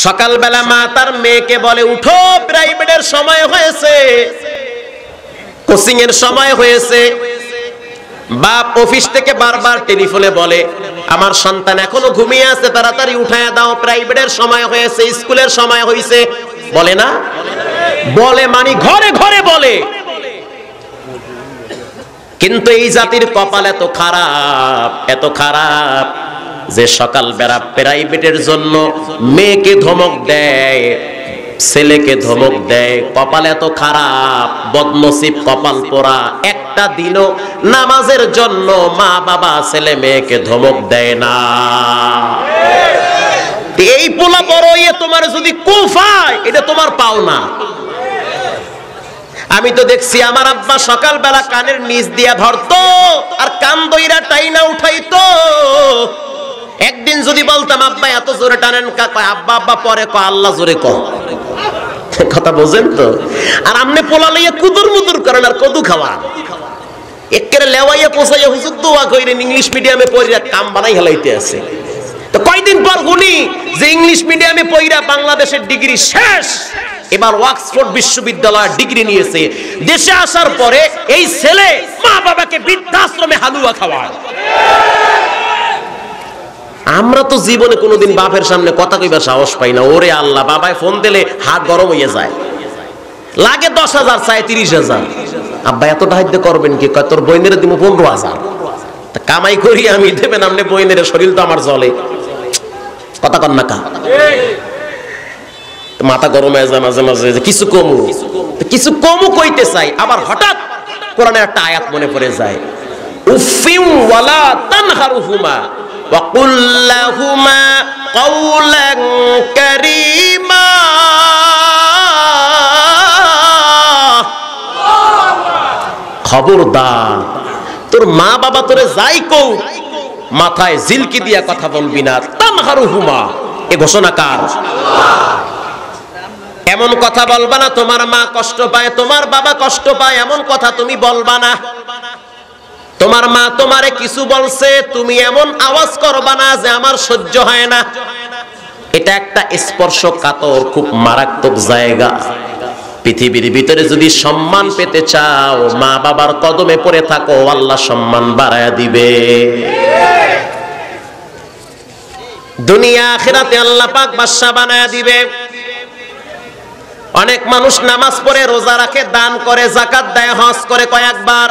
সকালবেলা মা তার মেয়েকে বলে, উঠো, প্রাইভেটের সময় হয়েছে, কোচিং এর সময় হয়েছে। বাপ অফিস থেকে বারবার টেলিফোনে বলে, আমার সন্তান এখনো ঘুমিয়ে আছে, তাড়াতাড়ি উঠায়া দাও, প্রাইভেটের সময় হয়েছে, স্কুলের সময় হয়েছে। বলে না? বলে, মানে ঘরে ঘরে বলে। কিন্তু এই জাতির কপাল এত খারাপ, এত খারাপ যে সকালবেলা প্রাইভেটের জন্য মেয়েকে ধমক দেয়, ছেলেকে ধমক দেয়। কপাল এত খারাপ, বদনসিব কপাল পোড়া, একটা দিনও নামাজের জন্য মা বাবা ছেলে মেয়েকে ধমক দেয় না। এই পোলা বড় হয়ে তোমার যদি কুফায়, এটা তোমার পাওনা। আমি তো দেখছি আমার আব্বা সকালবেলা কানের নিচ দিয়া ধরতো আর কান দইরা টাইনা উঠাইতো। একদিন যদি বলতাম, আব্বা এত জোরে টানেন, আব্বা আব্বা পরে ক, আল্লাহ জোরে ক। কথা বোঝেন তো? আর আমনে পোলা লইয়া কুদুর মুদুর করেন আর কদু খাওয়া, একেবারে লেওয়াইয়া পোষাইয়া হুজুর দোয়া কইরেন, ইংলিশ মিডিয়ামে পড়িয়া কাম বানাই হেলাইতে আছে। তো কয়দিন পর শুনি যে ইংলিশ মিডিয়ামে পড়িয়া বাংলাদেশের ডিগ্রি শেষ, এবার অক্সফোর্ড বিশ্ববিদ্যালয়ের ডিগ্রি নিয়েছে। দেশে আসার পরে এই ছেলে মা বাবাকে বৃদ্ধাশ্রমে হালুয়া খাওয়ায়। আমরা তো জীবনে কোনোদিন বাপের সামনে কথা কইবার সাহস পাই না। ওরে আল্লাহ, বাবায় ফোন দিলে হাত গরম হয়ে যায়, লাগে 10,000 চাই 30,000। আব্বা এত টাকা করবেন কি? কয় তোর বইনের দিব 15,000। কামাই করি আমি, দেবেন আপনি বইনের, শরীর তো আমার জলে। কথা কন না কা? মাথা গরম হয়ে যায় মাঝে মাঝে, কিছু কমু, কিছু কমু কইতে চাই, আবার হঠাৎ কোরআনের একটা আয়াত মনে পড়ে যায়, উফিউ ওয়ালা তানহারুহুমা ওয়া কুল লাহুমা কাওলান কারীমা। খবরদার, তোর মা বাবা তোরে যাই কও, মাথায় জিলকি দিয়া কথা বলবি না। তানহারুহুমা, এ ঘোষণা কার? এমন কথা বলবা না তোমার মা কষ্ট পায়, তোমার বাবা কষ্ট পায়, এমন কথা তুমি বলবা না। তোমার মা তোমারে কিছু বলছে, তুমি এমন আওয়াজ করবা না যে আমার সহ্য হয় না। এটা একটা স্পর্শকাতর, খুব মারাত্মক জায়গা। পৃথিবীর ভিতরে যদি সম্মান পেতে চাও, মা বাবার কদমে পড়ে থাকো, আল্লাহ সম্মান বাড়ায়া দিবে। দুনিয়া আখিরাতে আল্লাহ পাক বাদশা বানায়া দিবে। অনেক মানুষ নামাজ পড়ে, রোজা রাখে, দান করে, যাকাত দেয়, হজ করে কয়েকবার,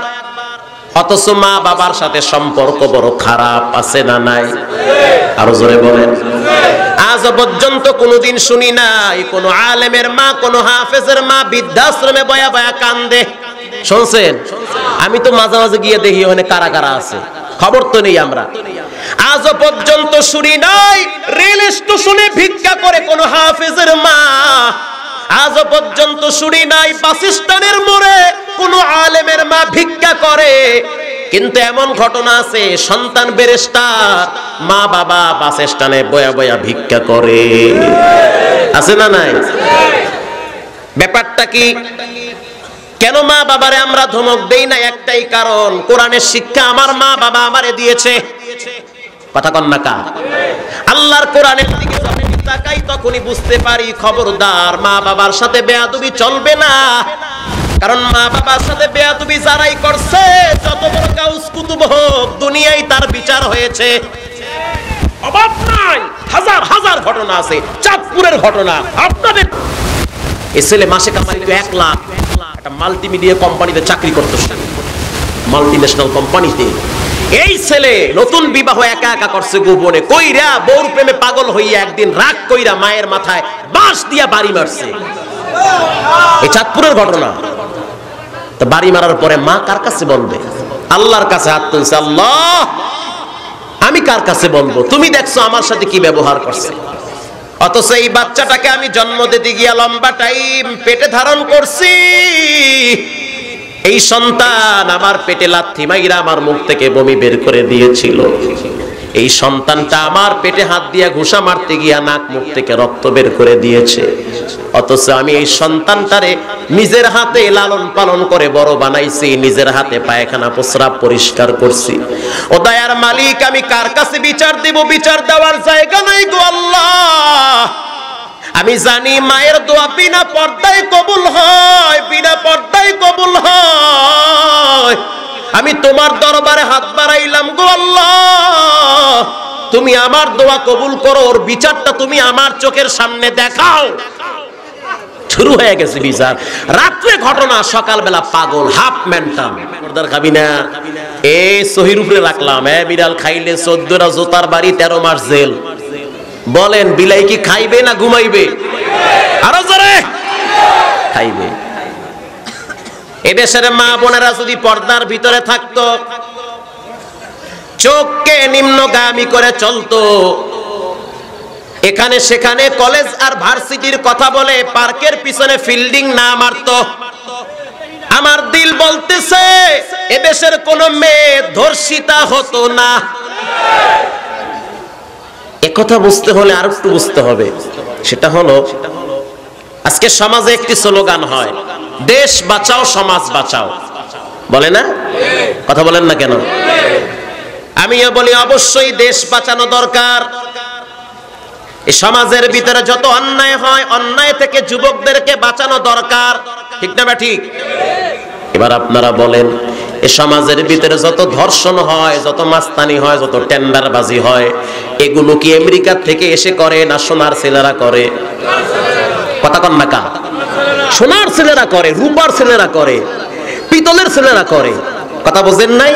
অথচ মা বাবার সাথে সম্পর্ক বড় খারাপ। আছে না নাই? আরো জোরে বলেন। আজ পর্যন্ত কোনোদিন শুনি নাই কোন আলেমের মা, কোন হাফেজের মা বৃদ্ধাশ্রমে বয়া বয়া কান্দে। শুনছেন? আমি তো মাঝে মাঝে গিয়ে দেখি ওখানে কারা কারা আছে, খবর তো নেই আমরা। আজ পর্যন্ত শুনি নাই রেল স্টেশনে ভিক্ষা করে কোন হাফেজের মা। আজ পর্যন্ত শুনি নাই বাস স্ট্যান্ডের মোড়ে কোন আলেমের মা ভিক্ষা করে। কিন্তু এমন ঘটনা আছে, সন্তান বেরেস্টার, মা বাবা বাস স্ট্যান্ডে বয়া বয়া ভিক্ষা করে। আছে না নাই? ব্যাপারটা কি? কেন মা বাবারে আমরা ধমক দেই না? একটাই কারণ, কোরআনের শিক্ষা আমার মা বাবা আমারে দিয়েছে। কথা কন না কা? আল্লাহর কোরআনের দিকে যখনই তাকাই তখনই বুঝতে পারি, খবরদার মা বাবার সাথে বেয়াদবি চলবে না। কারণ মা বাবার সাথে বেয়াদবি যারাই করছে, যত বড় গাউস কুতুব হোক, দুনিয়ায় তার বিচার হয়েছে। অভাব নাই, হাজার হাজার ঘটনা আছে। চাঁদপুরের ঘটনা আপনাদের, এই ছেলে মাসে কামাই 1 লাখ, একটা মাল্টিমিডিয়া কোম্পানিতে চাকরি করতেছে, মাল্টিন্যাশনাল কোম্পানিতে। এই ছেলে নতুন বিবাহ একা একা করছে গোপনে, কইরা বউর প্রেমে পাগল হইয়া একদিন রাগ কইরা মায়ের মাথায় বাঁশ দিয়া বাড়ি মারছে। এই চাঁদপুরের ঘটনা। তো বাড়ি মারার পরে মা কার কাছে বলবে? আল্লাহর কাছে হাত তুলছে, আল্লাহ আমি কার কাছে বলবো? তুমি দেখছো আমার সাথে কি ব্যবহার করছে। অথচ এই বাচ্চাটাকে আমি জন্ম দিতে গিয়া লম্বা টাইম পেটে ধারণ করছি। এই সন্তান আমার পেটে লাথি মাইরা আমার মুখ থেকে বমি বের করে দিয়েছিল। এই সন্তানটা আমার পেটে হাত দিয়া ঘুষা মারতে গিয়া নাক মুখ থেকে রক্ত বের করে দিয়েছে। অথচ আমি এই সন্তানটারে নিজের হাতে লালন পালন করে বড় বানাইছি, নিজের হাতে পায়খানা প্রস্রাব পরিষ্কার করছি। ও দয়ার মালিক, আমি কার কাছে বিচার দেব? বিচার দেওয়ার জায়গা নাই গো আল্লাহ। আমি জানি মায়ের দোয়া বিনা পর্দায় কবুল হয়, বিনা পর্দায় কবুল হয়। আমি তোমার দরবারে হাত বাড়াইলাম গো আল্লাহ, তুমি আমার দোয়া কবুল করো, ওর বিচারটা তুমি আমার চোখের সামনে দেখাও। শুরু হয়ে গেছে বিচার। রাত্রে ঘটনা, সকালবেলা পাগল, হাফ মেন্টাল। পর্দার খাবি না, এই সহির উপরে রাখলাম, বিড়াল খাইলে 14টা জোতার বাড়ি, 13 মাস জেল। বলেন বিলাই কি খাইবে না ঘুমাইবে? আরো জোরে খাইবে। এদেশের মা বোনেরা যদি পর্দার ভিতরে থাকতো, চোখকে নিম্নগামী করে চলতো, এখানে সেখানে কলেজ আর ভার্সিটির কথা বলে পার্কের পিছনে ফিল্ডিং না মারতো, আমার দিল বলতেছে এদেশের কোন মেয়ে ধর্ষিতা হতো না। একথা বুঝতে হলে আর একটু বুঝতে হবে, সেটা হলো আজকে সমাজে একটি স্লোগান হয়, দেশ বাঁচাও সমাজ বাঁচাও, বলে না? কথা বলেন না কেন? আমিও বলি অবশ্যই দেশ বাঁচানো দরকার। এই সমাজের ভিতরে যত অন্যায় হয়, অন্যায় থেকে যুবকদেরকে বাঁচানো দরকার, ঠিক না বা ঠিক? এবার আপনারা বলেন, এই সমাজের ভিতরে যত ধর্ষণ হয়, যত মাস্তানি হয়, যত টেন্ডারবাজি হয়, এগুলো কি আমেরিকা থেকে এসে করে না সোনার ছেলেরা করে? কথা কন না কা? সোনার ছেলেরা করে, রূপার ছেলেরা করে, পিতলের ছেলেরা করে। কথা বোঝেন নাই?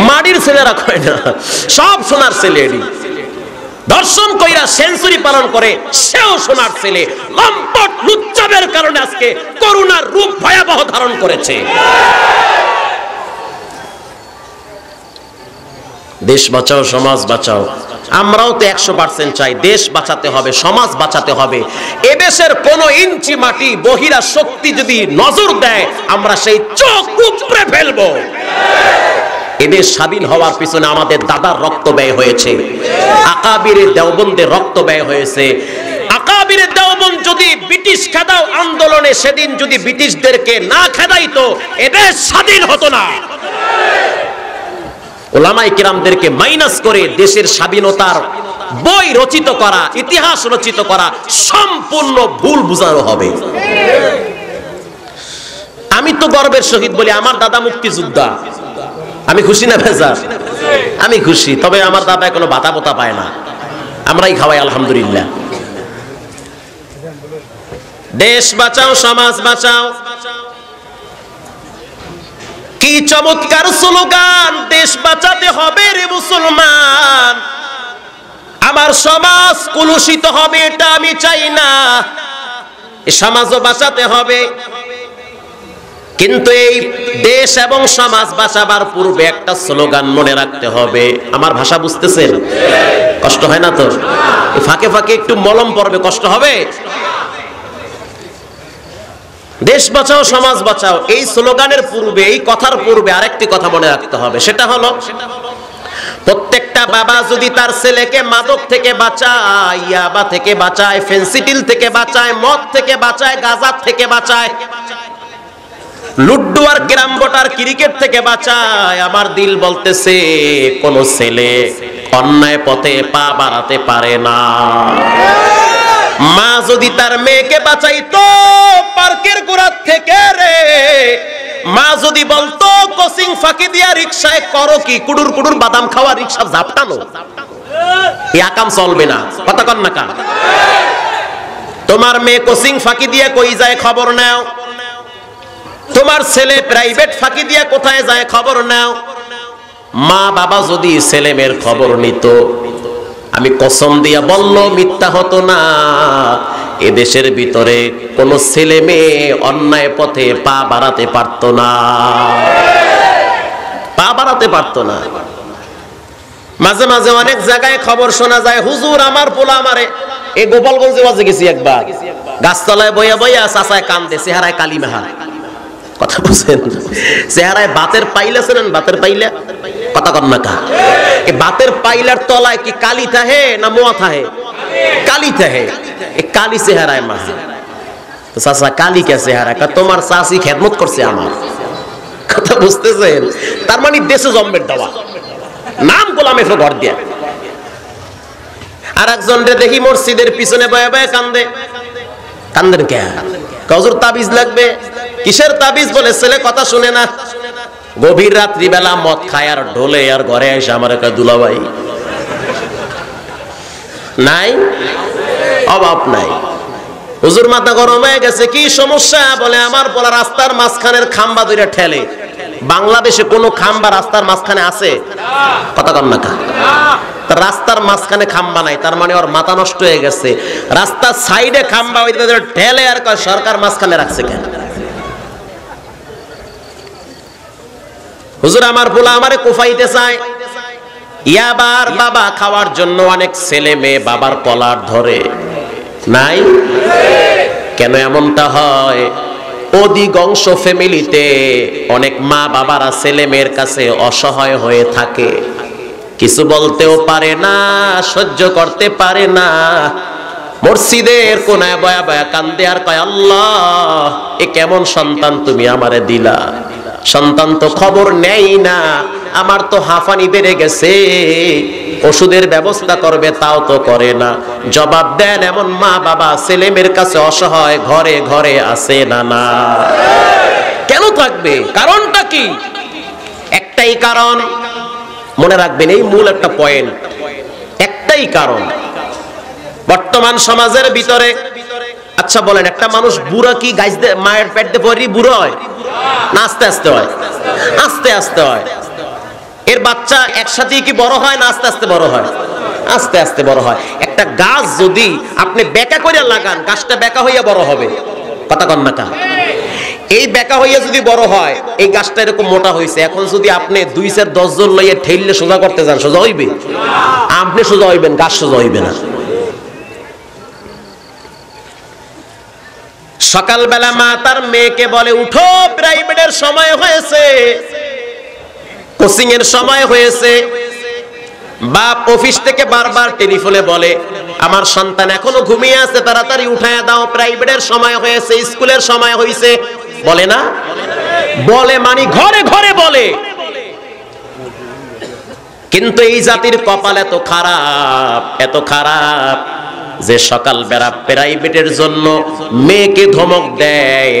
মাটির ছেলেরা করে না, সব সোনার ছেলেরই। ধর্ষণ কইরা সেঞ্চুরি পালন করে, সেও সোনার ছেলে। লম্পট লুচ্চাবের কারণে আজকে করুণার রূপ ভয়াবহ ধারণ করেছে। দেশ বাঁচাও সমাজ বাঁচাও, আমরাও তো 100% চাই। দেশ বাঁচাতে হবে, সমাজ বাঁচাতে হবে। এদেশের কোন ইঞ্চি মাটি বহিরা শক্তি যদি নজর দেয়, আমরা সেই চোখ উপড়ে ফেলবো। এদেশ স্বাধীন হওয়ার পিছনে আমাদের দাদার রক্ত ব্যয় হয়েছে, আকাবিরে দেওবন্দের রক্ত ব্যয় হয়েছে। আকাবিরে দেওবন্দ যদি ব্রিটিশ খেদাও আন্দোলনে সেদিন যদি ব্রিটিশদেরকে না খেদাইতো, এদেশ স্বাধীন হতো না। ওলামায়ে কিরামদেরকে মাইনাস করে দেশের স্বাধীনতার বই রচিত করা, ইতিহাস রচিত করা সম্পূর্ণ ভুল বুঝানো হবে। আমি তো গর্বের সহিত বলি, আমার দাদা মুক্তিযোদ্ধা। আমি খুশি না বেজার? আমি খুশি। তবে আমার দাদা কোনো ভাতা পোতা পায় না, আমরাই খাওয়াই আলহামদুলিল্লাহ। দেশ বাঁচাও সমাজ বাঁচাও, কি চমৎকার স্লোগান! দেশ বাঁচাতে হবে রে মুসলমান, আমার সমাজ কলুষিত হবে এটা আমি চাই না, এই সমাজও বাঁচাতে হবে। কিন্তু এই দেশ এবং সমাজ বাঁচাবার পূর্বে একটা স্লোগান মনে রাখতে হবে। আমার ভাষা বুঝতেছেন? কষ্ট হয় না তো? ফাঁকে ফাঁকে একটু মলম পড়বে, কষ্ট হবে? দেশ বাঁচাও সমাজ বাঁচাও, এই স্লোগানের পূর্বে, এই কথার পূর্বে আরেকটি কথা মনে রাখতে হবে। সেটা হলো, প্রত্যেকটা বাবা যদি তার ছেলেকে মাদক থেকে বাঁচায়, ইয়াবা থেকে বাঁচায়, ফেন্সিডিল থেকে বাঁচায়, মদ থেকে বাঁচায়, গাঁজা থেকে বাঁচায়, লুড্ডু আর ক্যারাম বোর্ড আর ক্রিকেট থেকে বাঁচায়, আমার দিল বলতেছে কোন ছেলে অন্যায় পথে পা বাড়াতে পারে না। মা যদি তার মেয়েকে বাঁচাইতো পার্কের গোড়ার থেকে রে, মা যদি বলতো কোচিং ফাঁকি দিয়া রিকশায় করো কি, কুডুর কুডুর বাদাম খাওয়া, রিকশা ঝাপটানো, এই আকাম চলবে না। কথা কন না কা? তোমার মেয়ে কোচিং ফাঁকি দিয়ে কই যায় খবর নাও, তোমার ছেলে প্রাইভেট ফাঁকি দিয়ে কোথায় যায় খবর নাও। মা বাবা যদি ছেলে মেয়ের খবর নিত, আমি কসম দিয়া বলল মিথ্যা হতো না, এদেশের ভিতরে কোন ছেলে মেয়ে অন্যায় পথে পা বাড়াতে পারতো না, পা বাড়াতে পারতো না। মাঝে মাঝে অনেক জায়গায় খবর শোনা যায়, হুজুর আমার পোলা আমারে, এই গোপালগঞ্জে বাজে গেছি একবার, গাছতলায় বইয়া বইয়া চাচায় কান্দে, চেহারায় কালি মেহা। কথা বুঝছেন? চেহারায় বাতের পাইলা ছিলেন, বাতের পাইলা, কথা কন না কা? এই বাতের পাইলার তলায় কি কালি থাহে না মোয়া থাহে? কালি থাহে। এই কালি চেহারায় মা, তো চাচা কালি কে চেহারা? তোমার চাচি খেদমত করছে আমার। কথা বুঝতেছেন? তার মানে দেশে জম্মের দেওয়া, নাম গোলামে ঘর দিয়া। আর একজন দেখি মসজিদের পিছনে বয়ে বয়ে কান্দে, কান্দেন কে? হুজুর তাবিজ লাগবে। কিসের তাবিজ? বলে ছেলে কথা শুনে না, গভীর রাত্রি বেলা মদ খায় আর ঢোলে, আর ঘরে এসে আমার একটা দুলাভাই নাই, অভাব নাই। হুজুর মাথা গরম হয়ে গেছে, কি সমস্যা? বলে আমার বলা রাস্তার মাঝখানের খাম্বা ধরে ঠেলে। বাংলাদেশে কোন খাম্বা রাস্তার মাঝখানে আছে? কথা কন না কা? রাস্তার মাঝখানে খাম্বা নাই, তার মানে ওর মাথা নষ্ট হয়ে গেছে। রাস্তার সাইডে খাম্বা ওই ঠেলে, আর কয় সরকার মাঝখানে রাখছে কেন? হুজুর আমার পোলা আমারে কুফাইতে চায়। ইয়াবার বাবা খাওয়ার জন্য অনেক ছেলে মেয়ে বাবার কলার ধরে, নাই? কেন এমনটা হয়? অধিকাংশ ফ্যামিলিতে অনেক মা বাবারা ছেলে মেয়ের কাছে অসহায় হয়ে থাকে, কিছু বলতেও পারে না, সহ্য করতে পারে না। মসজিদের কোনায় বয়া বয়া কান্দে আর কয়, আল্লাহ এ কেমন সন্তান তুমি আমারে দিলা? সন্তান তো খবর নেই না, আমার তো হাঁফানি বেড়ে গেছে, ওষুধের ব্যবস্থা করবে তাও তো করে না। জবাব দেন এমন মা বাবা ছেলে মেয়ের কাছে অসহায় ঘরে ঘরে আছে না? না, কেন থাকবে? কারণটা কি? একটাই কারণ, মনে রাখবেন, এই মূল একটা পয়েন্ট। একটাই কারণ, বর্তমান সমাজের ভিতরে। আচ্ছা বলেন, একটা মানুষ বুড়া কি গাছ মায়ের পেট দিয়ে পড়ি বুড়ো হয় না আস্তে আস্তে হয়? আস্তে আস্তে হয়। এর বাচ্চা একসাথে কি বড় হয় না আস্তে আস্তে বড় হয়? আস্তে আস্তে বড় হয়। একটা গাছ যদি আপনি বেঁকা করে লাগান, গাছটা বেঁকা হইয়া বড় হবে। কথা কন না কা? এই বেঁকা হইয়া যদি বড় হয়, এই গাছটা এরকম মোটা হয়েছে, এখন যদি আপনি 2-4-10 জন লইয়া ঠেললে সোজা করতে যান, সোজা হইবে? আপনি সোজা হইবেন, গাছ সোজা হইবে না। সকালবেলা মা তার মেয়েকে বলে, উঠো, প্রাইভেটের সময় হয়েছে, কোচিং এর সময় হয়েছে। বাপ অফিস থেকে বারবার টেলিফোনে বলে, আমার সন্তান এখনো ঘুমিয়ে আছে, তাড়াতাড়ি উঠায় দাও, প্রাইভেটের সময় হয়েছে, স্কুলের সময় হয়েছে। বলে না? বলে, মানে ঘরে ঘরে বলে। কিন্তু এই জাতির কপাল এত খারাপ, এত খারাপ যে সকালবেলা প্রাইভেটের জন্য মেয়েকে ধমক দেয়,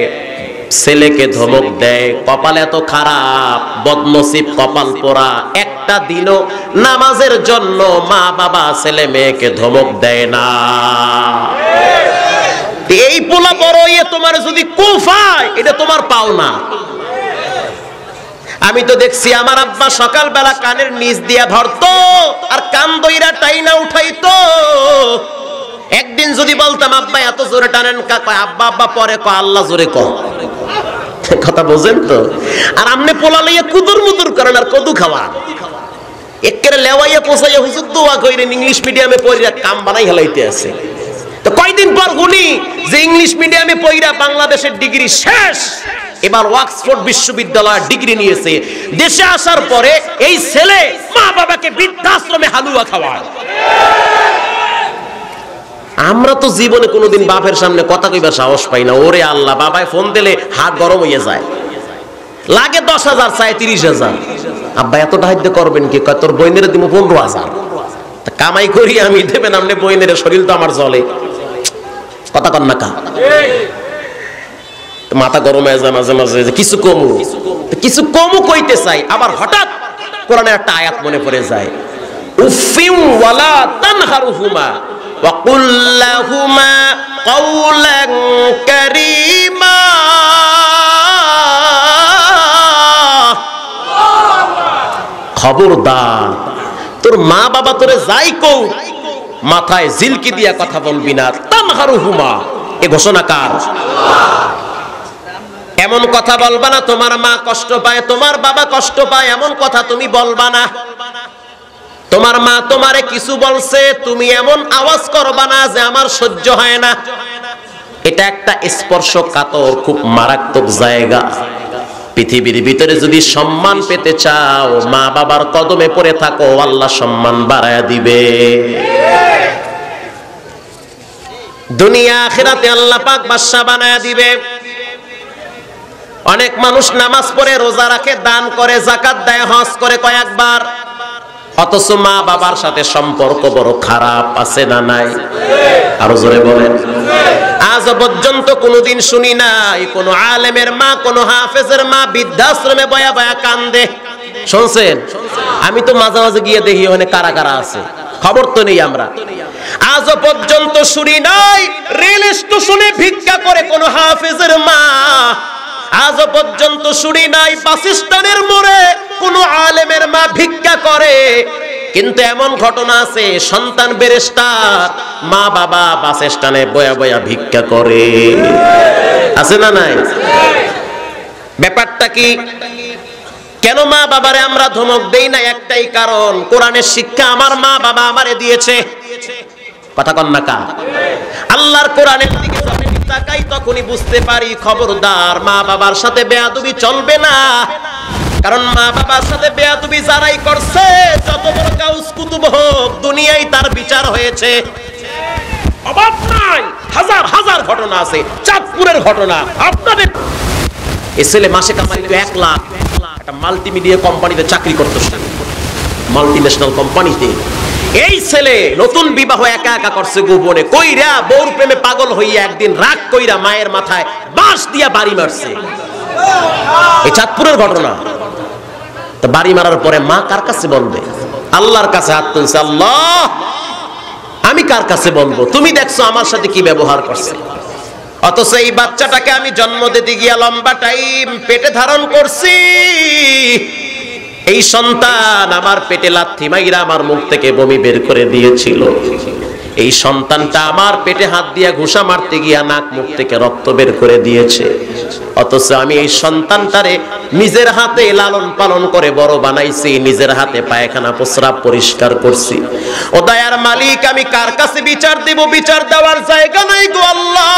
ছেলেকে ধমক দেয়। কপাল এত খারাপ, বদনসিব কপাল পোড়া, একটা দিনও নামাজের জন্য মা বাবা ছেলে মেয়েকে ধমক দেয় না। এই পোলা বড় হইয়ে তোমার যদি কুফায়, এটা তোমার পাওনা। আমি তো দেখছি আমার আব্বা সকালবেলা কানের নিচ দিয়া ধরতো আর কান দইরা টাইনা উঠাইতো। একদিন যদি বলতাম, আব্বা এত জোরে টানেন, আব্বা আব্বা পরে ক, আল্লাহ জোরে ক। কথা বোঝেন তো? আর আমনে পোলা লইয়া কুদুর মুদুর করেন আর কদু খাওয়া, একেবারে লেওয়াইয়া পোষাইয়া হুজুর দোয়া কইরেন, ইংলিশ মিডিয়ামে পড়িয়া কাম বানাই হেলাইতে আছে। তো কয়দিন পর শুনি যে ইংলিশ মিডিয়ামে পড়িয়া বাংলাদেশের ডিগ্রি শেষ, এবার অক্সফোর্ড বিশ্ববিদ্যালয়ের ডিগ্রি নিয়েছে। দেশে আসার পরে এই ছেলে মা বাবাকে বৃদ্ধাশ্রমে হালুয়া খাওয়ায়। আমরা তো জীবনে কোনোদিন বাপের সামনে কথা কইবার সাহস পাই না। ওরে আল্লাহ, বাবায় ফোন দিলে হাত গরম হয়ে যায়, লাগে 10,000 চাই 30,000। আব্বা এত সাহায্য করবেন কি? তোর বইনের দিব 15,000। কামাই করি আমি, দেবেন আপনি বইনের, শরীর তো আমার জলে। কথা কন না কা? মাথা গরম হয়ে যায় মাঝে মাঝে, কিছু কমু কিছু কমু কইতে চাই, আবার হঠাৎ কোরআনের একটা আয়াত মনে পড়ে যায়, উফিউ ওয়ালা তানহারুহুমা ওয়া কুল লাহুমা কাওলান কারীমা। খবরদার, তোর মা বাবা তোরে যাই কও, মাথায় জিলকি দিয়া কথা বলবি না। তানহারুহুমা, এ ঘোষণা কার? এমন কথা বলবা না তোমার মা কষ্ট পায়, তোমার বাবা কষ্ট পায়, এমন কথা তুমি বলবা না। তোমার মা তোমারে কিছু বলছে, তুমি এমন আওয়াজ করবা না যে আমার সহ্য হয় না। এটা একটা স্পর্শকাতর, খুব মারাত্মক জায়গা। পৃথিবীর ভিতরে যদি সম্মান পেতে চাও, মা বাবার কদমে পড়ে থাকো, আল্লাহ সম্মান বাড়ায়া দিবে। দুনিয়া আখিরাতে আল্লাহ পাক বাদশা বানায়া দিবে। অনেক মানুষ নামাজ পড়ে, রোজা রাখে, দান করে, যাকাত দেয়, হজ করে কয়েকবার, অথচ মা বাবার সাথে সম্পর্ক বড় খারাপ, আছে না নাই? আরো জোরে বলেন। আজ আজ পর্যন্ত কোনোদিন শুনি নাই কোন আলেমের মা কোন হাফেজের মা বৃদ্ধাশ্রমে বয়া বয়া কান্দে। শুনছেন? আমি তো মাঝে মাঝে গিয়ে দেখি ওখানে কারা কারা আছে, খবর তো নেই আমরা। আজ পর্যন্ত শুনি নাই রেল স্টেশনে ভিক্ষা করে কোন হাফেজের মা। আজ পর্যন্ত শুনি নাই বাস স্ট্যান্ডের মোড়ে কোন আলেমের মা ভিক্ষা করে। কিন্তু এমন ঘটনা আছে সন্তান ব্যারিস্টার, মা বাবা বাস স্ট্যান্ডে বয়া বয়া ভিক্ষা করে। আছে না নাই? ব্যাপারটা কি? কেন মা বাবারে আমরা ধমক দেই না? একটাই কারণ, কোরআনের শিক্ষা আমার মা বাবা আমারে দিয়েছে। কথা কন না কা? আল্লাহর কোরআনের দিকে যখন তাকাই তখনই বুঝতে পারি খবরদার মা বাবার সাথে বেয়াদবি চলবে না। কারণ মা বাবার সাথে বেয়াদবি যারাই করছে যত বড় গাউস কুতুব হোক দুনিয়ায় তার বিচার হয়েছে। অবাক নাই, হাজার হাজার ঘটনা আছে। চাঁদপুরের ঘটনা আপনাদের, এই ছেলে মাসে কামাইতো 1 লাখ, একটা মাল্টিমিডিয়া কোম্পানিতে চাকরি করতো, মাল্টিন্যাশনাল কোম্পানিতে। এই ছেলে নতুন বিবাহ একা একা করছে গোপনে, কইরা বউর প্রেমে পাগল হইয়া একদিন রাগ কইরা মায়ের মাথায় বাঁশ দিয়া বাড়ি মারছে। এই চাঁদপুরের ঘটনা। তো বাড়ি মারার পরে মা কার কাছে বলবে? আল্লাহর কাছে হাত তুলছে, আল্লাহ আমি কার কাছে বলবো? তুমি দেখছো আমার সাথে কি ব্যবহার করছে। অথচ এই বাচ্চাটাকে আমি জন্ম দিতে গিয়া লম্বা টাইম পেটে ধারণ করছি। এই সন্তান আমার পেটে লাথি মাইরা আমার মুখ থেকে বমি বের করে দিয়েছিল। এই সন্তানটা আমার পেটে হাত দিয়া ঘুষা মারতে গিয়া নাক মুখ থেকে রক্ত বের করে দিয়েছে। অথচ আমি এই সন্তানটারে নিজের হাতে লালন পালন করে বড় বানাইছি, নিজের হাতে পায়খানা প্রস্রাব পরিষ্কার করছি। ও দয়ার মালিক, আমি কার কাছে বিচার দেব? বিচার দেওয়ার জায়গা নাই গো আল্লাহ।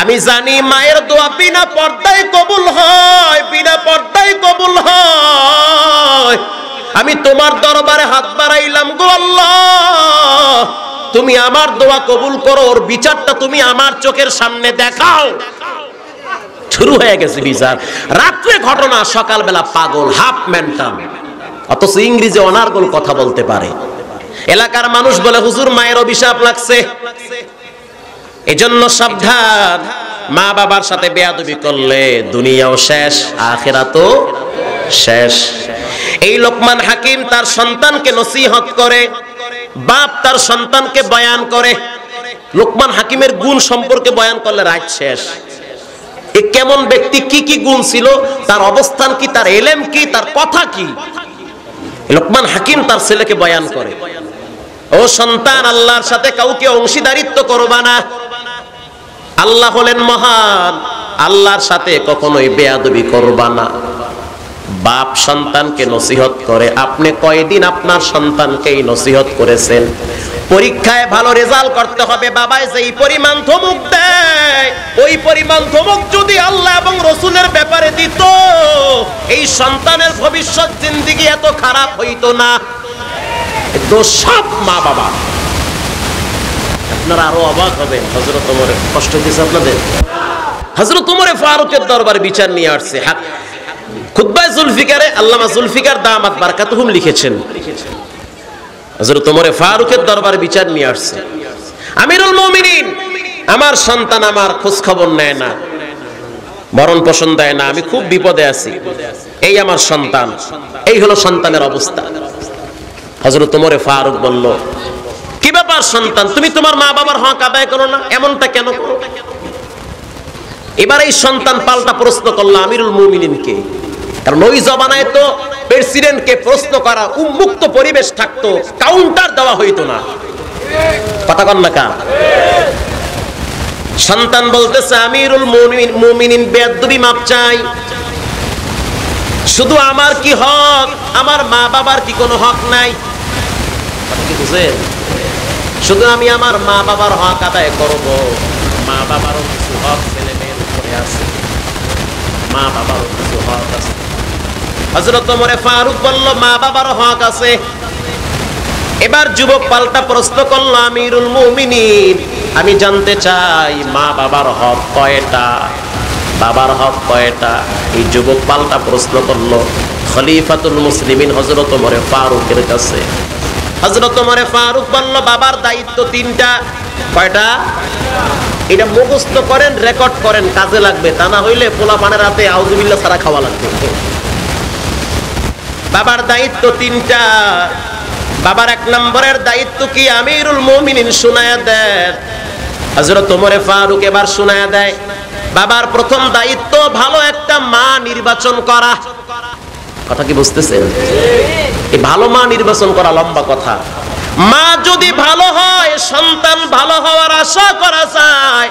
আমি জানি মায়ের দোয়া বিনা পর্দায় কবুল হয়, বিনা পর্দায় কবুল হয়। আমি তোমার দরবারে হাত বাড়াইলাম গো আল্লাহ, তুমি আমার দোয়া কবুল করো, ওর বিচারটা তুমি আমার চোখের সামনে দেখাও। শুরু হয়ে গেছে বিচার। রাত্রে ঘটনা, সকালবেলা পাগল, হাফ মেন্টাল, অথচ ইংরেজি অনার্গল কথা বলতে পারে। এলাকার মানুষ বলে হুজুর মায়ের অভিশাপ লাগছে। এজন্য সাবধান, মা বাবার সাথে বেয়াদবি করলে দুনিয়াও শেষ, আখিরাতও শেষ। এই লোকমান হাকিম তার সন্তানকে নসিহত করে, বাপ তার সন্তানকে বয়ান করে। লোকমান হাকিমের গুণ সম্পর্কে বয়ান করলে রাত শেষ। এ কেমন ব্যক্তি, কি কি গুণ ছিল, তার অবস্থান কি, তার এলেম কি, তার কথা কি, লোকমান হাকিম তার ছেলেকে বয়ান করে। ও সন্তান, আল্লাহর সাথে কাউকে অংশীদারিত্ব করবা না। আল্লাহ হলেন মহান, আল্লাহর সাথে কখনোই বেয়াদবি করবা না। বাপ সন্তানকে নসিহত করে। আপনি কয়দিন আপনার সন্তানকে নসিহত করেছেন? পরীক্ষায় ভালো রেজাল্ট করতে হবে, বাবাই যেই পরিমাণ ধমক দেয় ওই পরিমাণ ধমক যদি আল্লাহ এবং রসুলের ব্যাপারে দিত, এই সন্তানের ভবিষ্যৎ জিন্দেগি এত খারাপ হইতো না। দোষ সব মা বাবা। আপনারা আরো অবাক হবেন, হযরত ওমর কষ্ট দিয়েছে আপনাদের। হযরত ওমর ফারুকের দরবারে বিচার নিয়ে আসছে। খুতবায়ে জুলফিকারে আল্লামা জুলফিকার দামাত বারাকাতুহুম লিখেছেন, হযরত ওমর ফারুকের দরবারে বিচার নিয়ে আসছে। আমিরুল মুমিনিন, আমার সন্তান আমার খোঁজ খবর নেয় না, ভরণ পোষণ দেয় না, আমি খুব বিপদে আছি, এই আমার সন্তান, এই হলো সন্তানের অবস্থা। হযরত ওমর ফারুক বলল, কি ব্যাপার সন্তান, তুমি তোমার মা বাবার হক আদায় করো না, এমনটা কেন করো? এবার এই সন্তান পাল্টা প্রশ্ন করলো আমিরুল মুমিনিনকে। কারণ ওই জমানায় তো প্রেসিডেন্টকে প্রশ্ন করা উন্মুক্ত পরিবেশ থাকতো, কাউন্টার দেওয়া হইতো না। কথা কন না কা? সন্তান বলতেছে, আমিরুল মুমিনিন বেয়াদবি মাপ চাই, শুধু আমার কি হক, আমার মা বাবার কি কোনো হক নাই? কি বুঝেন? শুধু আমি আমার মা বাবার হক আদায় করব, মা বাবারও কিছু হক ছেলে মেয়ের উপরে আছে, মা বাবারও কিছু হক আছে। হযরত ওমর ফারুক বলল, মা বাবারও হক আছে। এবার যুবক পাল্টা প্রশ্ন করল, আমিরুল মুমিনিন, আমি জানতে চাই মা বাবার হক কয়টা, বাবার হক কয়টা? এই যুবক পাল্টা প্রশ্ন করল খলিফাতুল মুসলিমিন হযরত ওমর ফারুকের কাছে। হযরত ওমর ফারুক বলল, বাবার দায়িত্ব 3টা, কয়টা? এটা মুখস্থ করেন, রেকর্ড করেন, কাজে লাগবে। তা না হইলে পোলা পানের হাতে আউযুবিল্লাহ ছাড়া খাওয়া লাগবে। বাবার দায়িত্ব তিনটা। বাবার এক নম্বরের দায়িত্ব কি? আমিরুল মুমিনিন শুনায়া দেন। হযরত ওমর ফারুক এবার শুনায়া দেয়, বাবার প্রথম দায়িত্ব ভালো একটা মা নির্বাচন করা। কথা কি বুঝতেছেন? এই ভালো মা নির্বাচন করা লম্বা কথা। মা যদি ভালো হয়, সন্তান ভালো হওয়ার আশা করা যায়।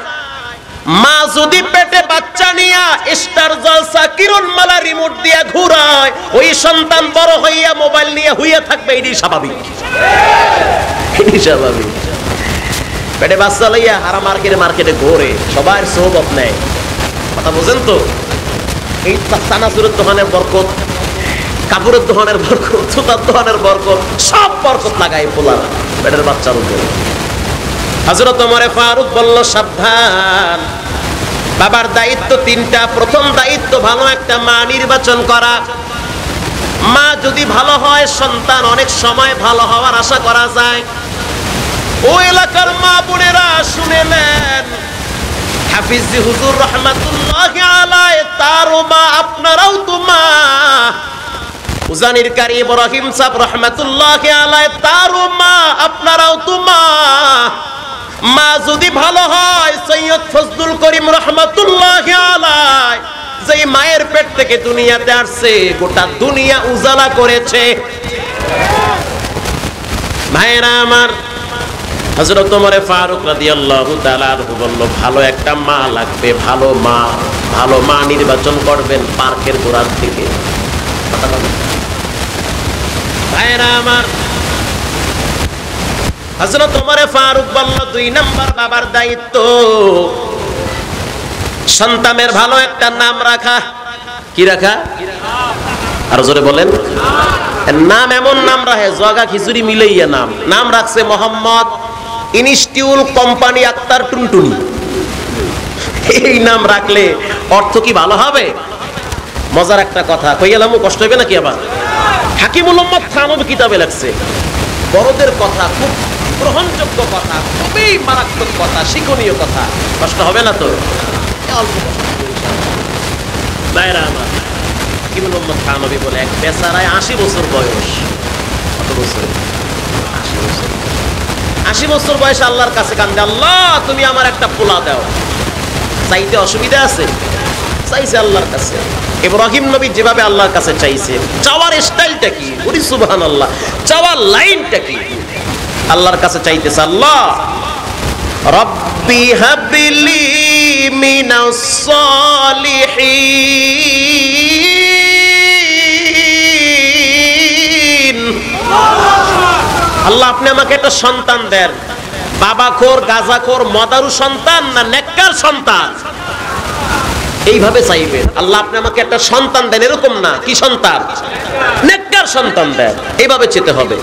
মা যদি পেটে বাচ্চা নিয়া স্টার জলসা কিরণমালা রিমোট দিয়ে ঘুরায়, ওই সন্তান বড় হইয়া মোবাইল নিয়ে হুইয়া থাকবে। এটাই স্বাভাবিক, এটাই স্বাভাবিক। পেটে বাচ্চা লইয়া হারা মার্কেটে ঘোরে, সবার সোহবত নেয়। কথা বোঝেন তো? এই চানাচুরের দোকানের বরকত, কাপড়ের দোকানের বরকত, জুতার দোকানের বরকত, সব বরকত লাগায় পোলার পেটের বাচ্চার উপরে। হযরত ওমর ফারুক বলল, সাবধান, বাবার দায়িত্ব তিনটা। প্রথম দায়িত্ব ভালো একটা মা নির্বাচন করা। মা যদি ভালো হয়, সন্তান অনেক সময় ভালো হওয়ার আশা করা যায়। ও এলাকার মা বোনেরা শুনে নেন, হাফিজ হুজুর রহমাতুল্লাহি আলাইহি তার মা, আপনারাও তো মা। উজানির কারি ইব্রাহিম সাহেব রহমাতুল্লাহি আলাইহি তার মা, আপনারাও তো মা। মা যদি ভালো হয়, সৈয়দ ফজলুল করিম রহমাতুল্লাহি আলাইহি যেই মায়ের পেট থেকে দুনিয়াতে আসছে, গোটা দুনিয়া উজালা করেছে। ভাইরা আমার, হযরত ওমর ফারুক রাদিয়াল্লাহু তাআলা আনহু বলল, ভালো একটা মা লাগবে, ভালো মা নির্বাচন করবেন পার্কের গোড়ার থেকে। ভাইরা আমার, হযরত ওমর ফারুক বলল, 2 নাম্বার বাবার দায়িত্ব সন্তানের ভালো একটা নাম রাখা। কি রাখা? আর জোরে বলেন। নাম এমন নাম রাখে, জগা খিচুড়ি মিলাইয়া নাম রাখছে মোহাম্মদ ইনস্টিউল কোম্পানি আক্তার টুনটুনি। এই নাম রাখলে অর্থ কি ভালো হবে? মজার একটা কথা কইলাম, কষ্ট হবে নাকি? আবার হাকিমুল উম্মাত থানবী কিতাবে লেখছে, বড়দের কথা খুব গ্রহণযোগ্য কথা, খুবই মারাত্মক কথা, শিক্ষণীয় কথা। কষ্ট হবে না তো? অল্প কষ্ট। হাকিমুল উম্মাত থানবী বলে, এক বেচারায় 80 বছর বয়স। কত বছর? 80 বছর। 80 বছর বয়সে আল্লাহর কাছে কান্দে, আল্লাহ তুমি আমার একটা পোলা দাও। চাইতে অসুবিধা আছে? চাইছে আল্লাহর কাছে। ইব্রাহিম নবী যেভাবে আল্লাহর কাছে চাইছে, চাওয়ার স্টাইলটা কি? ওরে সুবহানাল্লাহ, চাওয়ার লাইনটা কি? আল্লাহর কাছে চাইতেছে, আল্লাহ রব্বি হাবলি মিনাস সালিহিন। আল্লাহ আপনি আমাকে একটা সন্তান দেন। বাবাখোর, গাঁজাখোর, মদারু সন্তান না নেককার সন্তান? এইভাবে চাইবেন, আল্লাহ আপনি আমাকে একটা সন্তান দেন, এরকম না। কি সন্তান? নেককার সন্তান দেন। এইভাবে চেতে হবে।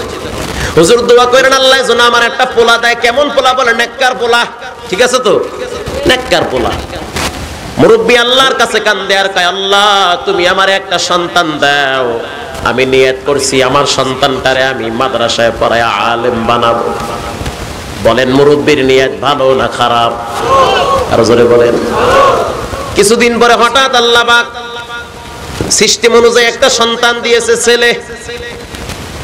হুজুর দোয়া করেন, আল্লাহ যেন আমার একটা পোলা দেয়। কেমন পোলা? বলে নেককার পোলা। ঠিক আছে তো? নেককার পোলা। মুরব্বি আল্লাহর কাছে কান্দে আর কয়, আল্লাহ তুমি আমার একটা সন্তান দাও। আমি নিয়ত করছি আমার সন্তানটারে আমি মাদ্রাসায় পড়ায় আলেম বানাবো। বলেন মুরব্বির নিয়ত ভালো না খারাপ? আর জোরে বলেন। কিছুদিন পরে হঠাৎ আল্লাহ পাক সিস্টেম অনুযায়ী একটা সন্তান দিয়েছে, ছেলে।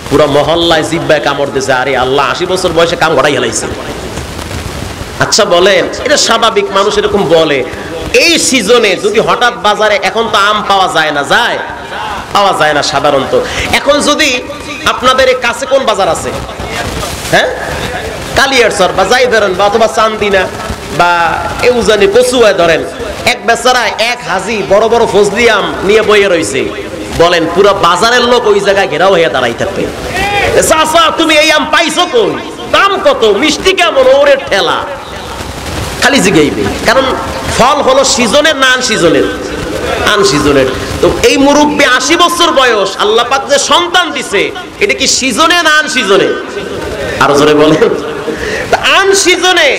পুরো মহল্লায় জিব্বায় কামড় দিয়েছে। আরে আল্লাহ, 80 বছর বয়সে কাম গড়াই হেলাইছে। আচ্ছা বলেন, এটা স্বাভাবিক, মানুষ এরকম বলে। এই সিজনে যদি হঠাৎ বাজারে, এখন তো আম পাওয়া যায় না, যায়? পাওয়া যায় না সাধারণত। এখন যদি আপনাদের এই কাছে কোন বাজার আছে? হ্যাঁ, কালিয়ারচর বা যাই ধরেন, বা অথবা চান্দিনা বা এউজানি কচুয়া ধরেন, এক বেচারা এক হাজি বড় বড় ফজলি আম নিয়ে বইয়ে রয়েছে। বলেন পুরো বাজারের লোক ওই জায়গায় ঘেরাও হয়ে দাঁড়াই থাকবে। চাচা তুমি এই আম পাইছো কই? দাম কত? মিষ্টি কেমন? ওরে ঠেলা খালি জিগাইবে। কারণ ফল হলো সিজনের না আনসিজনের? আনসিজনের। তো এই মুরব্বী 80 বছর বয়স, আল্লাহ পাক যে সন্তান দিছে, এটা কি সিজনে না আনসিজনে? আরো জোরে বলেন। আনসিজনে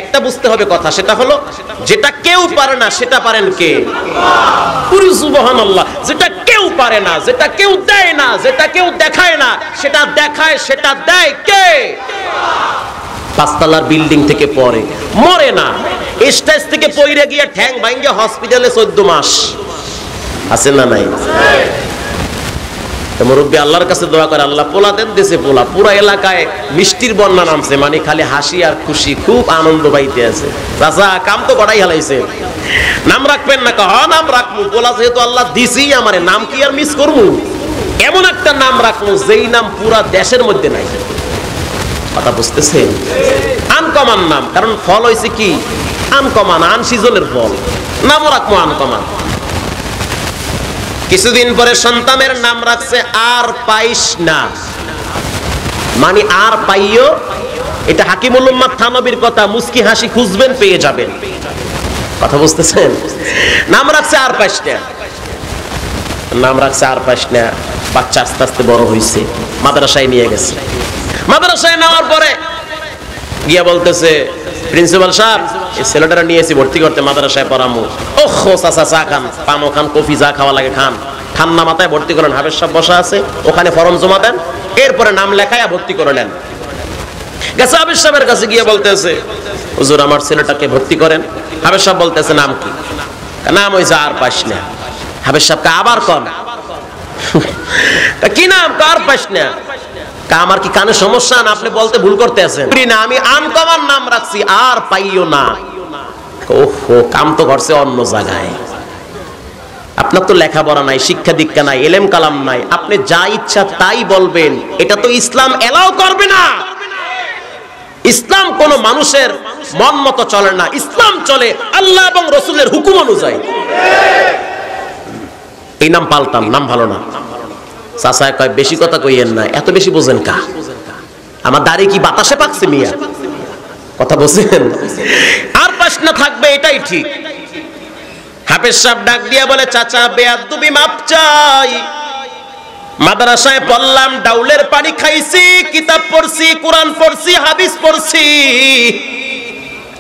একটা বুঝতে হবে কথা, সেটা হলো যেটা কেউ পারে না সেটা পারেন কে? পুরো সুবহানাল্লাহ। যেটা কেউ পারে না, যেটা কেউ দেয় না, যেটা কেউ দেখায় না, সেটা দেখায়, সেটা দেয় কে? পাঁচতলার বিল্ডিং থেকে পড়ে, মরে না, স্টেজ থেকে পইরে গিয়ে ঠ্যাং ভাঙ্গে হসপিটালে 14 মাস আছে না নাই? মুরব্বী আল্লাহর কাছে দোয়া করে, আল্লাহ পোলা দেন, দেশে পোলা, পুরো এলাকায় মিষ্টির বন্যা নামছে, মানে খালি হাসি আর খুশি, খুব আনন্দ পাইতে আছে। চাচা কাম তো করাই হালাইছে, নাম রাখবেন না? কহ নাম রাখবো, পোলা যেহেতু আল্লাহ দিছি আমারে, নাম কি আর মিস করবো? এমন একটা নাম রাখবো যেই নাম পুরা দেশের মধ্যে নাই। কথা বুঝতেছেন? আনকমন নাম, কারণ ফল হয়েছে কি আনকমন, আনসিজনের ফল, নামও রাখবো আনকমন। কিছুদিন পরে সন্তানের নাম রাখছে আর পাইস না, মানে আর পাইও। এটা হাকিমুল উম্মাহ থানবীর কথা, মুস্কি হাসি খুঁজবেন পেয়ে যাবেন। কথা বুঝতেছেন? নাম রাখছে আর পাইস না, নাম রাখছে আর পাইস না। বাচ্চা আস্তে আস্তে বড় হয়েছে, মাদ্রাসায় নিয়ে গেছে। মাদ্রাসায় নেওয়ার পরে গিয়া বলতেছে, প্রিন্সিপাল সাহেব এই ছেলেটারা নিয়েছি ভর্তি করতে, মাদ্রাসায় পড়ামু। ওহো চাচা চা খান, পানো খান, কফি যা খাওয়া লাগে খান, ঠান্ডা মাথায় ভর্তি করেন। হাফেজ সাহেব বসা আছে, ওখানে ফর্ম জমা দেন, এরপরে নাম লেখায় ভর্তি করে নেন। গেছে হাফেজ সাহেবের কাছে গিয়ে বলতেছে, হুজুর আমার ছেলেটাকে ভর্তি করেন। হাফেজ সাহেব বলতেছে নাম কি? নাম হইছে আর পাইস না। হাফেজ সাহেবকে আবার কন, কি নাম? আর পাইস না। আমার কি কানে সমস্যা না? আপনি বলতে ভুল করতে আছেন। না, আমি আনকমন নাম রাখছি, আর পাইও না। ওহো, কাম তো করছে অন্য জায়গায়। আপনার তো লেখাপড়া নাই, শিক্ষা দীক্ষা নাই, এলেম কালাম নাই, আপনি যা ইচ্ছা তাই বলবেন, এটা তো ইসলাম এলাও করবে না। ইসলাম কোন মানুষের মন মতো চলে না, ইসলাম চলে আল্লাহ এবং রসুলের হুকুম অনুযায়ী। এই নাম পাল্টান, নাম ভালো না। চাচা কয় বেশি কথা কইয়েন না, এত বেশি বোঝেন কা? আমার দাড়ি কি বাতাসে পাকছে মিয়া? কথা বলছেন? আর প্রশ্ন থাকবে, এটাই ঠিক। হাফেজ সাহেব ডাক দিয়া বলে, চাচা বেয়াদবি মাপ চাই, মাদ্রাসায় পড়লাম, ডাউলের পানি খাইছি, কিতাব পড়ছি, কোরআন পড়ছি, হাদিস পড়ছি,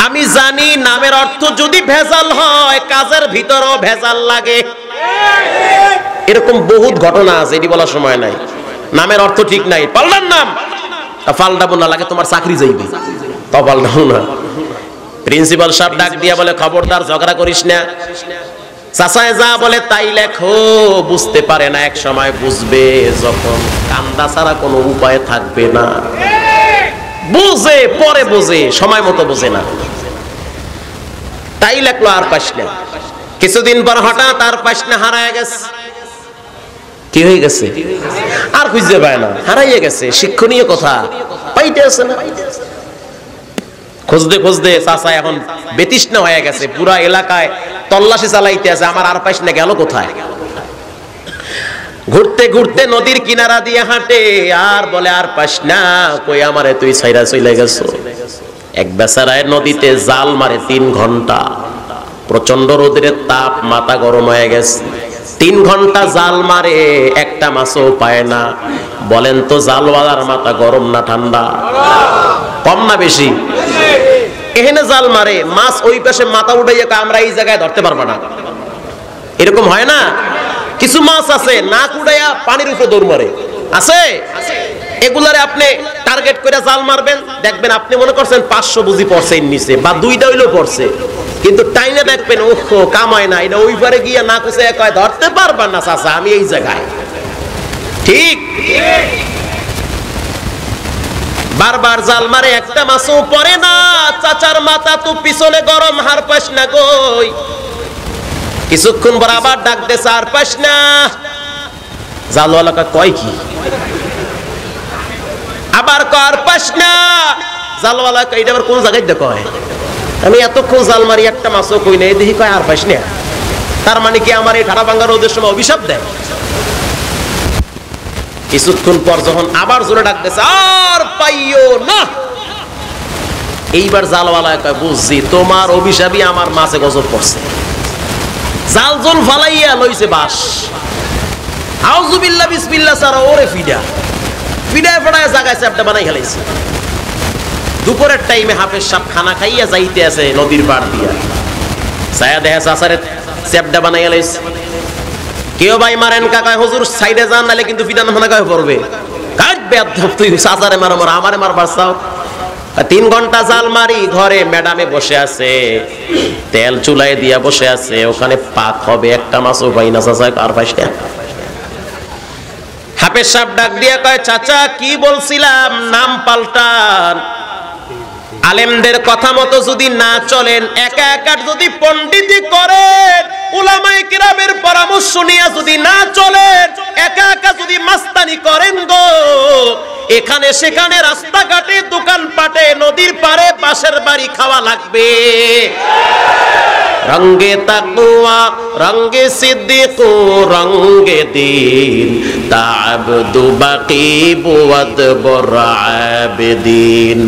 আমি জানি নামের অর্থ যদি ভেজাল হয়, কাজের ভিতরও ভেজাল লাগে। এরকম বহুত ঘটনা আছে, এটি বলার সময় নাই। নামের অর্থ ঠিক নাই, পাল্টার নাম, পাল্টাবো না, লাগে তোমার চাকরি যাইবে, তা পাল্টাবো না। প্রিন্সিপাল সাহেব ডাক দিয়া বলে, খবরদার ঝগড়া করিস না। চাচায় যা বলে তাই লেখো। বুঝতে পারে না, এক সময় বুঝবে, যখন কান্দা ছাড়া কোনো উপায় থাকবে না। বুঝে পরে বুঝে, সময় মতো বুঝে না। তাই লেখলো আর পাইস না। কিছুদিন পর হঠাৎ আর পাইস না হারায় গেছে। কি হয়ে গেছে? আর খুঁজতে পায় না, হারাইয়ে গেছে। শিক্ষণীয় কথা পাইতে আছে না। খুঁজতে খুঁজতে চাচা এখন বেতৃষ্ণা হয়ে গেছে, পুরা এলাকায় তল্লাশি চালাইতে আছে, আমার আর পাইস না গেল কোথায়। ঘুরতে ঘুরতে নদীর কিনারা দিয়ে হাঁটে, আর বলে আর পাইস না, কই আমারে তুই ছাইরা চলে গেছো। এক বেচারায় নদীতে জাল মারে 3 ঘন্টা, প্রচন্ড রোদের তাপ, মাথা গরম হয়ে গেছে। 3 ঘন্টা জাল মারে, একটা মাছও পায় না। বলেন তো জালওয়ালার মাথা গরম না ঠান্ডা? কম না বেশি? এখানে জাল মারে, মাছ ওই পাশে মাথা উঠাইয়া আমরা এই জায়গায় ধরতে পারবো না, এরকম হয় না? কিছু মাছ আছে নাক উঠাইয়া পানির উপরে দৌড় মারে, আছে। এগুলারে আপনি টার্গেট করে জাল মারবেন, দেখবেন আপনি মনে করছেন 500 বুঝি পড়ছে এর নিচে, বা 2টা হইলেও পড়ছে, কিন্তু টাইনে দেখবেন ওহো কামায় না, এটা ওই পারে গিয়া না কুছে কয় ধরতে পারবেন না চাচা, আমি এই জায়গায়। ঠিক বারবার জাল মারে, একটা মাছও পড়ে না। চাচার মাথা তো পিছনে গরম, হার পাস না কই। কিছুক্ষণ পর আবার ডাক দে, আর পাস না। জালওয়ালা কয় কি? আবার কর পাস না। জালওয়ালা এটা আবার কোন জায়গায় কয়? আমি এতক্ষণ জাল মারি, একটা মাছও কই নাই, দেখি কয় আর পাস না। তার মানে কি আমার এই ঠাড়া ভাঙ্গা রোদের সময় অভিশাপ দেয়? কিছুক্ষণ পর যখন আবার জোরে ডাক দিয়েছে, আর পাইও না। এইবার জালওয়ালা কয় বুঝছি, তোমার অভিশাপই আমার মাছে গজব পড়ছে। জাল জল ফালাইয়া লইছে বাস, আউযুবিল্লাহ বিসমিল্লাহ সারা ওরে ফিডা ফিডায় ফড়ায় জায়গায় চ্যাপটা বানাই খেলাইছে। দুপুরের টাইমে হাফেজ সাহেব খানা খাইয়া যাইতে আছে নদীর পাড় দিয়া, ছায়া দেহে চাচারে চ্যাপটা বানাই খেলাইছে। কেউ ভাই মারেন কাকা, হুজুর সাইডে যান, নালে কিন্তু ফিডান হানা গায়ে পড়বে। কাট বেয়াদব, তুই চাচারে মার, আমারে মারবার চাও? 3 ঘন্টা জাল মারি, ঘরে ম্যাডামে বসে আছে, তেল চুলায় দিয়া বসে আছে, ওখানে পাক হবে একটা মাছও পাই না। চাচা আর পাইছে হাফেজ সাহেব ডাক দিয়া কয়, চাচা কি বলছিলাম, নাম পাল্টান। আলেমদের কথা মতো যদি না চলেন, একা একা যদি পণ্ডিতি করেন, উলামায়ে কিরামের পরামর্শ নিয়ে যদি না চলেন, একা একা যদি মাস্তানি করেন গো, এখানে সেখানে রাস্তাঘাটে দোকানপাটে নদীর পারে পাশের বাড়ি খাওয়া লাগবে। রঙ্গে তাকওয়া রঙ্গে সিদ্দিক রঙ্গে দিন তাবদু বাকি বুয়াদ বরাবেদিন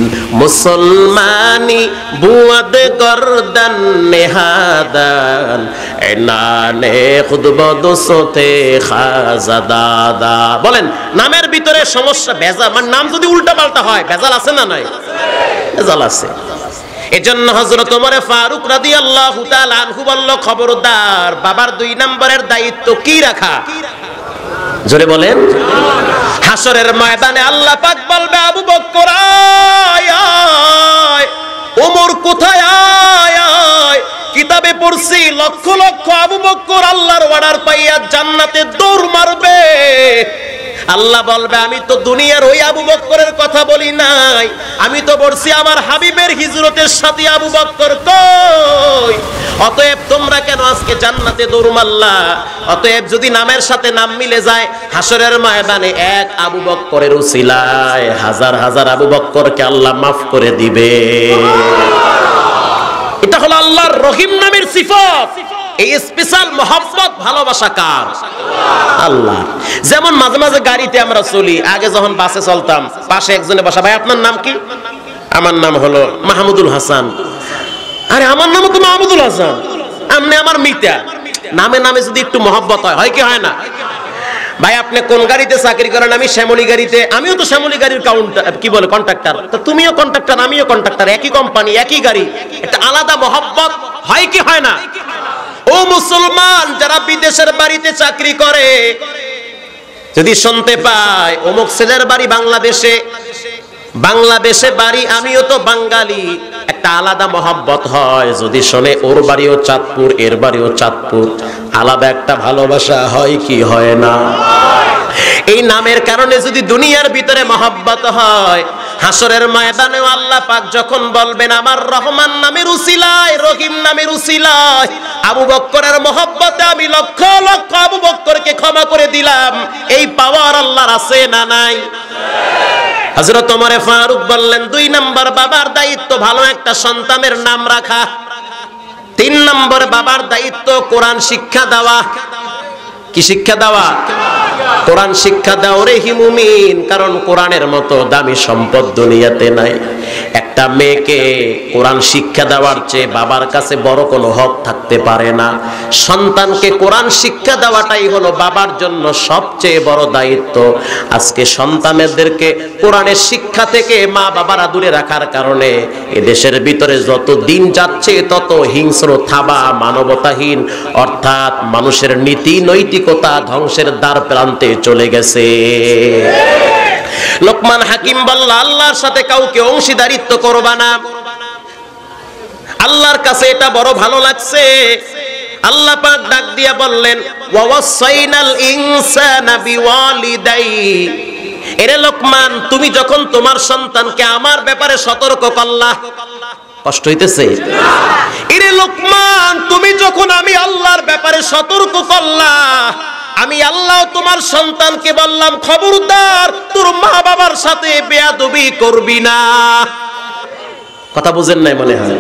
মুসলমানি বুয়াদ গর্দান নেহাদান এনানে খুদবদসতে খাজাদাদা। বলেন নামের ভিতরে সমস্যা, ভেজাল, মানে নাম যদি উল্টা পাল্টা হয় ভেজাল আছে না নাই? ভেজাল আছে। এজন্য হযরত ওমর ফারুক রাদিয়াল্লাহু তাআলা আনহু বলল, খবরদার, বাবার 2 নম্বরের দায়িত্ব কি রাখা? জোরে বলেন। হাসরের ময়দানে আল্লাহ পাক বলবে, আবু বকর আয় আয়, ওমর কোথায় আয় আয়। কিতাবে পড়ছি লক্ষ লক্ষ আবু বকর আল্লাহর অর্ডার পাইয়া জান্নাতে দৌড় মারবে। আল্লাহ বলবে, আমি তো দুনিয়ার ওই আবু বকরের কথা বলি নাই, আমি তো বলছি আমার হাবিবের হিজরতের সাথে আবু বকর কই। অতএব তোমরা কেন আজকে জান্নাতে দৌড় মারলা? অতএব যদি নামের সাথে নাম মিলে যায়, হাসরের ময়দানে এক আবু বকরের উসিলায় হাজার হাজার আবু বকরকে আল্লাহ মাফ করে দিবে। এটা হলো আল্লাহর রহিম নামের সিফত। এই স্পেশাল মহব্বত ভালোবাসা কার? আল্লাহ। যেমন মাঝে মাঝে গাড়িতে আমরা চলি, আগে যখন বাসে চলতাম, পাশে একজনে বসা, ভাই আপনার নাম কি? আমার নাম হলো মাহমুদুল হাসান। আরে আমার নাম তো মাহমুদুল হাসান, আমনে আমার মিতা। নামে নামে যদি একটু মহব্বত হয়, হয় কি হয় না? ভাই আপনি কোন গাড়িতে চাকরি করেন? আমি শ্যামলী গাড়িতে। আমিও তো শ্যামলী গাড়ির কি বলে কন্ট্রাক্টর। তো তুমিও কন্ট্রাক্টর, আমিও কন্ট্রাক্টর, একই কোম্পানি একই গাড়ি, একটা আলাদা মহব্বত হয় কি হয় না? ও মুসলমান যারা বিদেশের বাড়িতে চাকরি করে, যদি শুনতে পায় অমুক ছেলের বাড়ি বাংলাদেশে, বাংলাদেশে বাড়ি, আমিও তো বাঙালি, একটা আলাদা মহব্বত হয়। যদি শোনে ওর বাড়িও চাঁদপুর, এর বাড়িও চাঁদপুর, আলাদা একটা ভালোবাসা হয় কি হয় না? এই নামের কারণে যদি দুনিয়ার ভিতরে মহব্বত হয়, হাসরের ময়দানেও আল্লাহ পাক যখন বলবেন, আমার রহমান নামের উসিলায়, রহিম নামের উসিলায় আবু বকরের মহব্বতে আমি লক্ষ লক্ষ আবু বকরকে ক্ষমা করে দিলাম, এই পাওয়ার আল্লাহর আছে না নাই? হযরত ওমর ফারুক বললেন, 2 নম্বর বাবার দায়িত্ব ভালো একটা সন্তানের নাম রাখা। 3 নম্বর বাবার দায়িত্ব কোরআন শিক্ষা দেওয়া। কি শিক্ষা দেওয়া? কোরআন শিক্ষা দাও রে হি মুমিন, কারণ কোরআনের মতো দামি সম্পদ দুনিয়াতে নাই। একটা মেয়েকে কোরআন শিক্ষা দেওয়ার চেয়ে বাবার কাছে বড় কোনো হক থাকতে পারে না। সন্তানকে কোরআন শিক্ষা দেওয়াটাই হলো বাবার জন্য সবচেয়ে বড় দায়িত্ব। আজকে সন্তানদেরকে কোরআনের শিক্ষা থেকে মা বাবারা দূরে রাখার কারণে এদেশের ভিতরে যত দিন যাচ্ছে তত হিংস্র, থাবা, মানবতাহীন, অর্থাৎ মানুষের নীতি নৈতিকতা ধ্বংসের দ্বার প্রান্তে চলে গেছে। লোকমান হাকিম বলল, আল্লাহর সাথে কাউকে অংশীদারিত্ব করবা না। আল্লাহর কাছে এটা বড় ভালো লাগছে। আল্লাহ পাক ডাক দিয়া বললেন, ওয়াসাইনাল ইনসানা বিওয়ালিদাইহি। এরে লোকমান, তুমি যখন তোমার সন্তানকে আমার ব্যাপারে সতর্ক করলা, কষ্ট হইতেছে? এরে লোকমান, তুমি যখন আমি আল্লাহর ব্যাপারে সতর্ক করলা, আমি আল্লাহ তোমার সন্তানকে বললাম, খবরদার তোর মা বাবার সাথে বেয়াদবি করবি না। কথা বুঝেন নাই মনে হয়?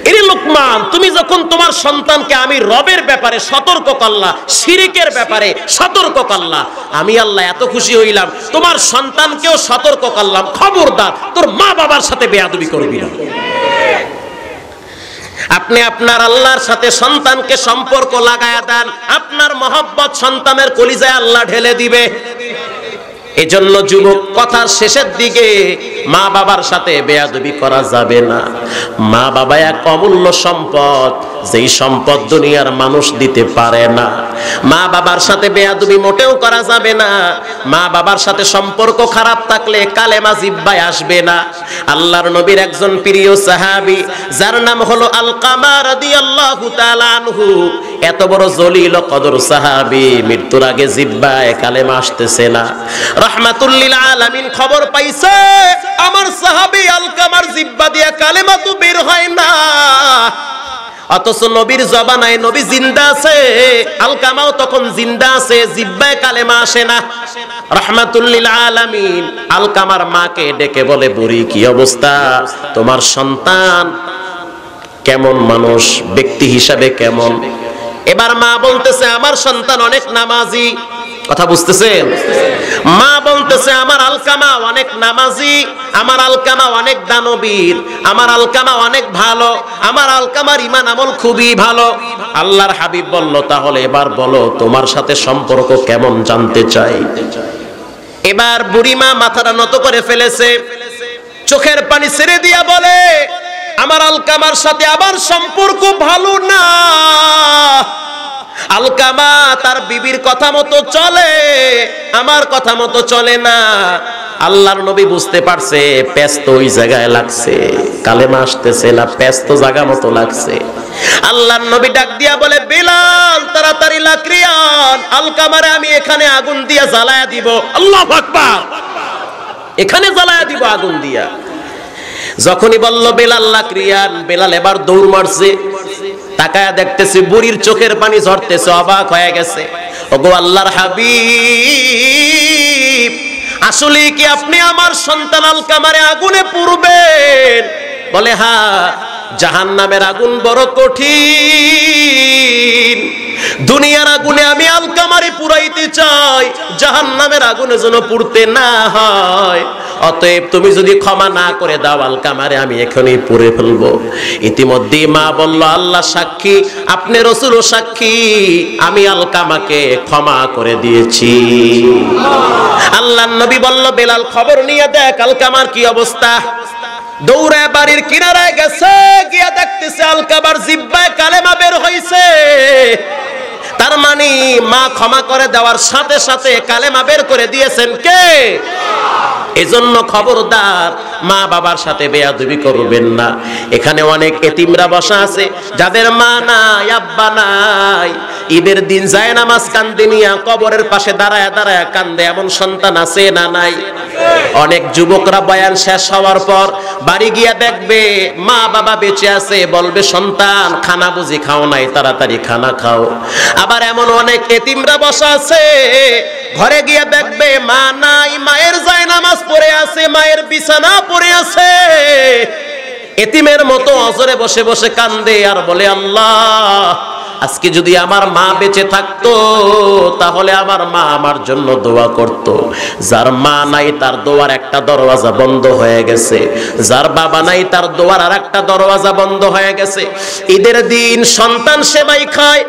এরে লোকমান, তুমি যখন তোমার সন্তানকে আমি রবের ব্যাপারে সতর্ক করলা, শিরিকের ব্যাপারে সতর্ক করলা, আমি আল্লাহ এত খুশি হইলাম, তোমার সন্তানকেও সতর্ক করলাম, খবরদার তোর মা বাবার সাথে বেয়াদবি করবি না। আপনি আপনার আল্লাহর সাথে সন্তানকে সম্পর্ক লাগায়া দেন, আপনার মহব্বত সন্তানের কলিজায় আল্লাহ ঢেলে দিবে। এজন্য যুবক, কথার শেষের দিকে মা বাবার সাথে বেয়াদবি করা যাবে না। মা বাবা এক অমূল্য সম্পদ, যেই সম্পদ দুনিয়ার মানুষ দিতে পারে না। মা বাবার সাথে বেয়াদবি মোটেও করা যাবে না। মা বাবার সাথে সম্পর্ক খারাপ থাকলে কালেমা জিহ্বায় আসবে না। আল্লাহর নবীর একজন প্রিয় সাহাবী, যার নাম হলো আলকামা রাদিয়াল্লাহু তাআলা আনহু, এত বড় জলিল কদর সাহাবী, মৃত্যুর আগে জিহ্বায় কালেমা আসতেছে না। রাহমাতুল লিল আলামিন খবর পাইছে আমার সাহাবী আলকামার জিহ্বা দিয়ে কালেমা তো বের হয় না, অথচ নবীর জবানায় নবী জিন্দা আছে, আলকামাও তখন জিন্দা আছে, জিহ্বায় কালেমা আসে না। রাহমাতুল লিল আলামিন আলকামার মাকে ডেকে বলে, বুড়ি কি অবস্থা, তোমার সন্তান কেমন মানুষ, ব্যক্তি হিসাবে কেমন? এবার মা বলতেছে, আমার সন্তান অনেক নামাজি। কথা বুঝতেছেন? মা বলতেছে, আমার আলকামা অনেক নামাজি, আমার আলকামা অনেক দানবীর, আমার আলকামা অনেক ভালো, আমার আলকামার ঈমান আমল খুবই ভালো। আল্লাহর হাবিব বলল, তাহলে এবার বলো তোমার সাথে সম্পর্ক কেমন জানতে চাই। এবার বুড়িমা মাথাটা নত করে ফেলেছে, চোখের পানি ছেড়ে দিয়া বলে, আমার আলকামার সাথে আমার সম্পর্ক ভালো না। আলকামা তার বিবির কথা মতো চলে, আমার কথা মতো চলে না। আল্লাহর নবী বুঝতে পারছে পেস্ত ওই জায়গায় লাগছে, কালেমা আসতেছে না, পেস্ত জায়গা মতো লাগছে। আল্লাহর নবী ডাক দিয়া বলে, বিলাল তাড়াতাড়ি লাকড়ি আন, আলকামারে আমি এখানে আগুন দিয়া জ্বালায়া দিব। আল্লাহু আকবার, এখানে জ্বালায়া দিব আগুন দিয়া। যখনই বলল বেলাল লাকড়ি আন, বেলাল এবার দৌড় মারছে। তাকায়া দেখতেছে বুড়ির চোখের পানি ঝরতেছে, অবাক হয়ে গেছে। ওগো আল্লাহর হাবিব, আসলে কি আপনি আমার সন্তান আলকামারে আগুনে পুড়বেন? বলে, হ্যাঁ, জাহান্নামের আগুন বড় কঠিন, দুনিয়ার আগুনে আমি আলকামারে পুরাইতে চাই, জাহান্নামের আগুনে যেন পুড়তে না হয়। অতএব তুমি যদি ক্ষমা না করে দাও আলকামারে আমি এখনই পুড়ে ফেলবো। ইতিমধ্যে মা বলল, আল্লাহ সাক্ষী, আপনি রাসূলও সাক্ষী, আমি আলকামাকে ক্ষমা করে দিয়েছি। আল্লাহর নবী বলল, বেলাল খবর নিয়ে দেখ আলকামার কি অবস্থা। দৌড়ে বাড়ির কিনারায় গেছে, গিয়া দেখতেছে আলকামার জিহ্বায় কালেমা বের হইছে। তার মানে মা ক্ষমা করে দেওয়ার সাথে সাথে কালেমা বের করে দিয়েছেন কে? এজন্য খবরদার, মা বাবার সাথে বেয়াদবি করবেন না। এখানে অনেক এতিমরা বসা আছে, যাদের মা নাই, আব্বা নাই। ঈদের দিন যায় নামাজ কান্দে নিয়া কবরের পাশে দাঁড়ায় দাঁড়ায় কান্দে, এমন সন্তান আছে না নাই? অনেক যুবকরা বয়ান শেষ হওয়ার পর বাড়ি গিয়া দেখবে মা বাবা বেঁচে আছে, বলবে সন্তান খানা বুঝি খাও নাই, তাড়াতাড়ি খানা খাও। আবার এমন অনেক এতিমরা বসা আছে, ঘরে গিয়া দেখবে মা নাই, মায়ের জায়নামাজ পড়ে আছে, মায়ের বিছানা পড়ে আছে। এতিমের মতো অজরে বসে বসে কান্দে আর বলে, আল্লাহ, আজকে যদি আমার মা বেঁচে থাকতো তাহলে আমার মা আমার জন্য দোয়া করত। যার মা নাই তার দোয়ার একটা দরওয়াজা বন্ধ হয়ে গেছে, যার বাবা নাই তার দোয়ার আর একটা দরওয়াজা বন্ধ হয়ে গেছে। ঈদের দিন সন্তান সেমাই খায়,